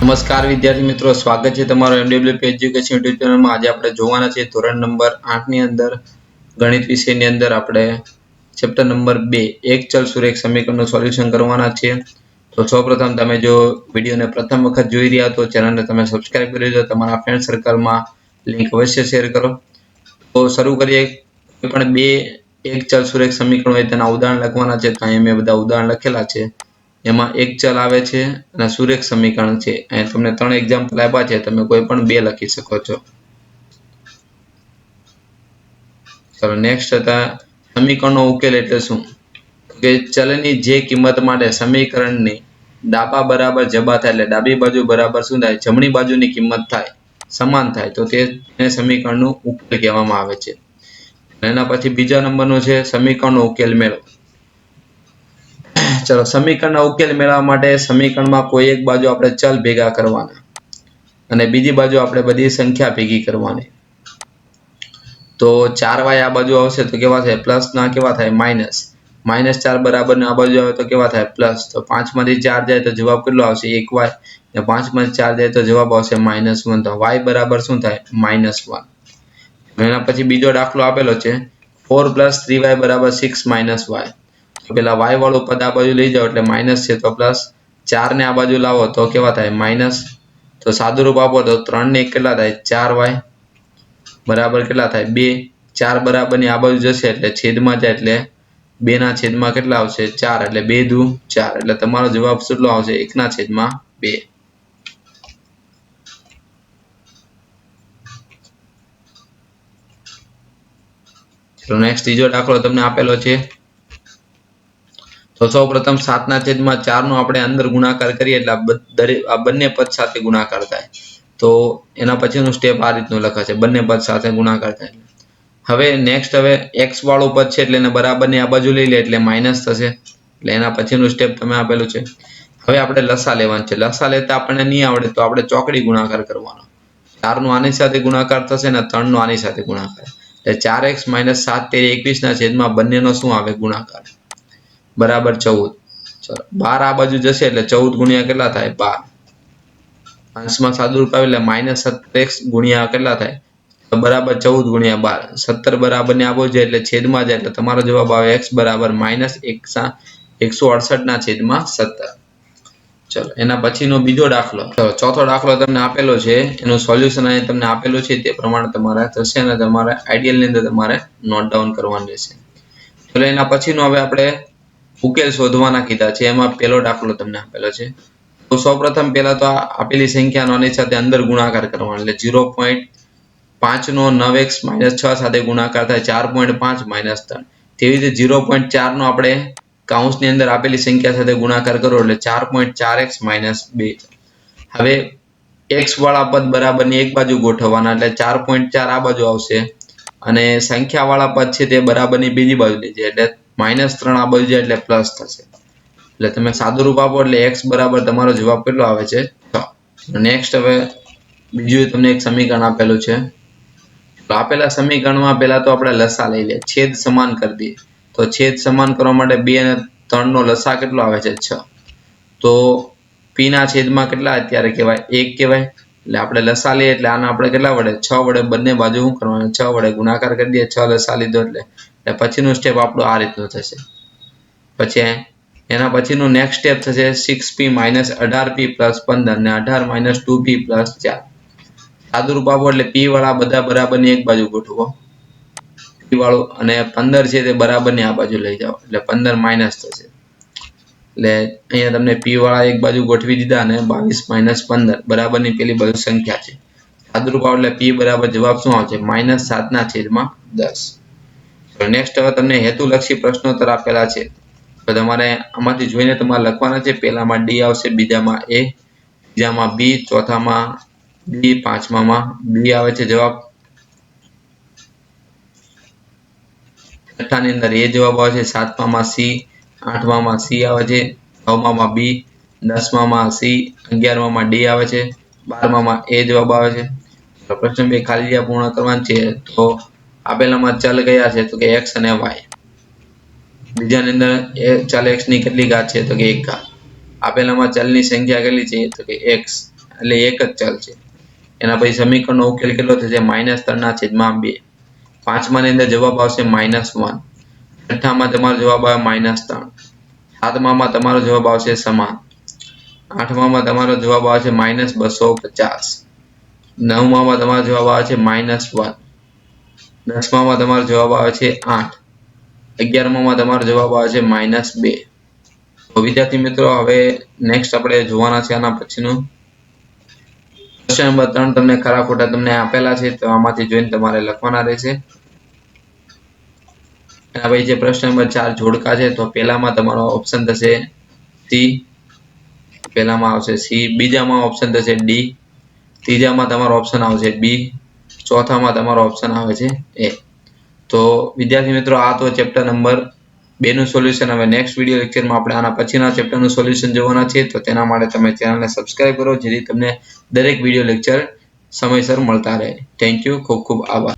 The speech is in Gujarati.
નમસ્કાર વિદ્યાર્થી મિત્રો, સ્વાગત છે તમારો MWP એજ્યુકેશન યુટ્યુબ ચેનલમાં। આજે આપણે જોવાના છે ધોરણ નંબર 8 ની અંદર ગણિત વિષયની અંદર આપણે ચેપ્ટર નંબર 2 એક ચલ સુરેખ સમીકરણનું સોલ્યુશન કરવાના છે। તો સૌપ્રથમ તમે જો વિડિયોને પ્રથમ વખત જોઈ રહ્યા તો ચેનલને તમે સબસ્ક્રાઇબ કરી દો, તમારા ફ્રેન્ડ સર્કલમાં લિંક અવશ્ય શેર કરો। તો શરૂ કરીએ। કોઈ પણ બે એક ચલ સુરેખ સમીકરણ હોય તેના ઉદાહરણ લખવાના છે। તો અહીંયા મેં બધા ઉદાહરણ લખેલા છે। એમાં એક ચલ આવે છે અને સુરેખ સમીકરણ છે। અહીં તમને 3 એક્ઝામ્પલ આપ્યા છે, તમે કોઈ પણ બે લખી શકો છો। ચલો નેક્સ્ટ હતા સમીકરણનો ઉકેલ એટલે શું? કે ચલની જે કિંમત માટે સમીકરણની ડાબા બરાબર જબા થાય એટલે ડાબી બાજુ બરાબર શું થાય, જમણી બાજુની કિંમત થાય, સમાન થાય, તો તેને સમીકરણનું ઉકેલ કહેવામાં આવે છે। એના પછી બીજા નંબરનું છે સમીકરણનો ઉકેલ મેળવો। चलो समीकरण उकेल मेळववा माटे समीकरणमां कोई एक बाजू आपणे चल भेगा करवाना अने बीजी बाजू आपणे बधी संख्या भेगी करवानी। तो 4y आ बाजू आवशे तो केवा थाय, प्लस ना केवा थाय, माइनस। -4 बराबर ने आ बाजू आवे तो केवा थाय, प्लस। तो 5 मांथी 4 जाए तो जवाब केटलो आवशे, 1y। ने 5 मांथी 4 जाए तो जवाब आवशे -1। तो y बराबर शुं थाय, -1। एना पछी बीजो दाखलो आपेलो छे 4 + 3y = 6 - y। पेला y वाळुं पद आ बाजू लई जाओ एटले माइनस छे तो प्लस, 4 ने आ बाजू लावो तो केवा थाय, माइनस। तो सादुं रूप आपो तो 3 ने 1 केटला थाय, 4y बराबर केटला थाय, 2। 4 बराबर ની આ બાજુ જશે એટલે છેદમાં જાય એટલે 2 ના છેદમાં કેટલા આવશે, 4 એટલે 2 દુ 4 એટલે તમારો જવાબ કેટલો આવશે, 1 ના છેદમાં 2। તો નેક્સ્ટ ત્રીજો દાખલો તમને આપેલો છે। तो સૌપ્રથમ 7 ના છેદમાં 4 નો આપણે અંદર ગુણાકાર કરીએ એટલે આ બંને પદ સાથે ગુણાકાર થાય। તો એના પછીનું સ્ટેપ આ રીતનું લખાશે, બંને પદ સાથે ગુણાકાર થાય। હવે નેક્સ્ટ હવે x વાળું પદ છે એટલે એને બરાબરની આ બાજુ લઈ લે એટલે માઈનસ થશે, એટલે એના પછીનું સ્ટેપ તમે આપેલું છે। હવે આપણે લસા લેવાનું છે। લસા લેતા આપણને નહીં આવડે તો આપણે ચોકડી ગુણાકાર કરવાનો। 4 નો આની સાથે ગુણાકાર થશે ને 3 નો આની સાથે ગુણાકાર, એટલે 4x - 7 * 21 ના છેદમાં બંનેનો શું આવે, ગુણાકાર, बराबर 14। चलो 12 आ बाजू जशे एटले 14 गुणिया केटला थाय, 12। अंशमां सादुं रूप आवे एटले -17x गुणिया केटला थाय, तो बराबर 14 गुणिया 12। 17 बराबर ने आ बाजू जाय एटले छेदमां जाय एटले तमारो जवाब आवे x बराबर -168 ना छेदमां 17। चलो एना पछीनो बीजो दाखलो। चलो चौथो दाखलो तमने आपेलो छे, एनुं सोल्यूशन અહીં તમને આપેલું છે તે પ્રમાણે તમારે થશે અને તમારે આઈડિયલ ની અંદર તમારે નોટ ડાઉન કરવાનું રહેશે। ચલો એના પછીનો હવે આપણે उकेल शोधवाना कीधा छे। एमां पहेलो दाखलो तमने आपेलो छे। तो सौप्रथम पहेला तो आपेली संख्यानो आनी साथे अंदर गुणाकार करवानो, એટલે 0.5 નો 9x - 6 સાથે ગુણાકાર થાય 4.5 - 3। તેવી રીતે 0.4 નો આપણે કાઉન્સની અંદર આપેલી સંખ્યા સાથે ગુણાકાર કરો એટલે 4.4x - 2। હવે x વાળા પદ બરાબરની એક બાજુ ગોઠવવાના એટલે 4.4 આ બાજુ આવશે અને સંખ્યા વાળા પદ છે તે બરાબરની બીજી બાજુ લઈ જાય એટલે -3 आ बाजू जाए એટલે प्लस થશે। એટલે તમે સાદું રૂપ આપો એટલે x બરાબર તમારો જવાબ કેટલો આવે છે, 6। નેક્સ્ટ હવે બીજું તમને એક સમીકરણ આપેલું છે। તો આપેલા સમીકરણમાં પહેલા તો આપણે લસા લઈ લે, છેદ સમાન કરી દઈએ। તો છેદ સમાન કરવા માટે 2 અને 3 નો લસા કેટલો આવે છે, 6। તો p ના છેદમાં કેટલા અત્યારે કહેવાય, 1 કહેવાય। એટલે આપણે લસા લઈએ એટલે આને આપણે કેટલા વડે, 6 વડે બંને બાજુ શું કરવાનું, 6 વડે ગુણાકાર કરી દઈએ। 6 લસા લીધો એટલે પછીનું સ્ટેપ આપણું આ રીતનું થશે। પછી એના પછીનું નેક્સ્ટ સ્ટેપ થશે 6p - 18p + 15 ને 18 - 2p + 4। સાદું રૂપ આપો એટલે p વાળા બધા બરાબરની એક બાજુ ગોઠવો, p વાળું, અને 15 છે તે બરાબરની આ બાજુ લઈ જાઓ એટલે 15 માઈનસ થશે। એટલે અહીંયા તમને p વાળા એક બાજુ ગોઠવી દીધા અને 22 - 15 બરાબરની પેલી બાજુ સંખ્યા છે। સાદું રૂપ આપો એટલે p બરાબર જવાબ શું આવશે, -7 ના છેદમાં 10। નેક્સ્ટ હવે તમને હેતુલક્ષી પ્રશ્નોત્તર આપેલા છે। તો તમારે આમાંથી જોઈને તમારે લખવાના છે। પહેલામાં ડી આવશે, બીજામાં એ, ત્રીજામાં બી, ચોથામાં બી, પાંચમામાં બી આવે છે જવાબ, છઠ્ઠાની અંદર એ જવાબ આવે છે, સાતમામાં સી, આઠમામાં સી આવે છે, નવમામાં બી, 10મામાં સી, 11મામાં ડી આવે છે, 12મામાં એ જવાબ આવે છે। તો પ્રશ્ન 2 ખાલી જગ્યા પૂર્ણ કરવાની છે। તો આપેલામાં ચલ કયા છે, તો કે x અને y। બીજાની અંદર એ ચલ x ની કેટલી ઘાત છે, તો કે 1 ઘાત। આપેલામાં ચલની સંખ્યા કેટલી છે, તો કે x, એટલે એક જ ચલ છે. એના પછી સમીકરણનો ઉકેલ કેટલો થશે? -3/2. પાંચમાની અંદર જવાબ આવશે -1. છઠ્ઠામાં તમારો જવાબ આવે -3. સાતમામાં તમારો જવાબ આવશે સમાન. આઠમામાં તમારો જવાબ આવશે -250. નવમામાં તમારો જવાબ આવે છે -1. દસમામાં તમારો જવાબ આવે છે 8. 11મામાં તમારો જવાબ આવે છે -2. તો વિદ્યાર્થી મિત્રો હવે નેક્સ્ટ આપણે જોવાના છે આના પછીનું ક્વેશ્ચન નંબર 3 તમને ખરા ખોટા તમને આપેલા છે, તો આમાંથી જોઈને તમારે લખવાના રહેશે. એના પછી જે પ્રશ્ન નંબર 4 જોડકા છે, તો પહેલામાં તમારો ઓપ્શન થશે સી. પહેલામાં આવશે સી. બીજામાં ઓપ્શન થશે ડી. ત્રીજામાં તમારો ઓપ્શન આવશે બી. ચોથામાં તમારો ઓપ્શન આવે છે એ. તો વિદ્યાર્થી મિત્રો આ તો ચેપ્ટર નંબર 2 નું સોલ્યુશન. હવે નેક્સ્ટ વિડીયો લેક્ચરમાં આપણે આના પછીના ચેપ્ટરનું સોલ્યુશન જોવાના છે. તો તેના માટે તમે ચેનલને સબસ્ક્રાઇબ કરો જેથી તમને દરેક વિડીયો લેક્ચર સમયસર મળતા રહે. Thank you. ખૂબ ખૂબ આભાર.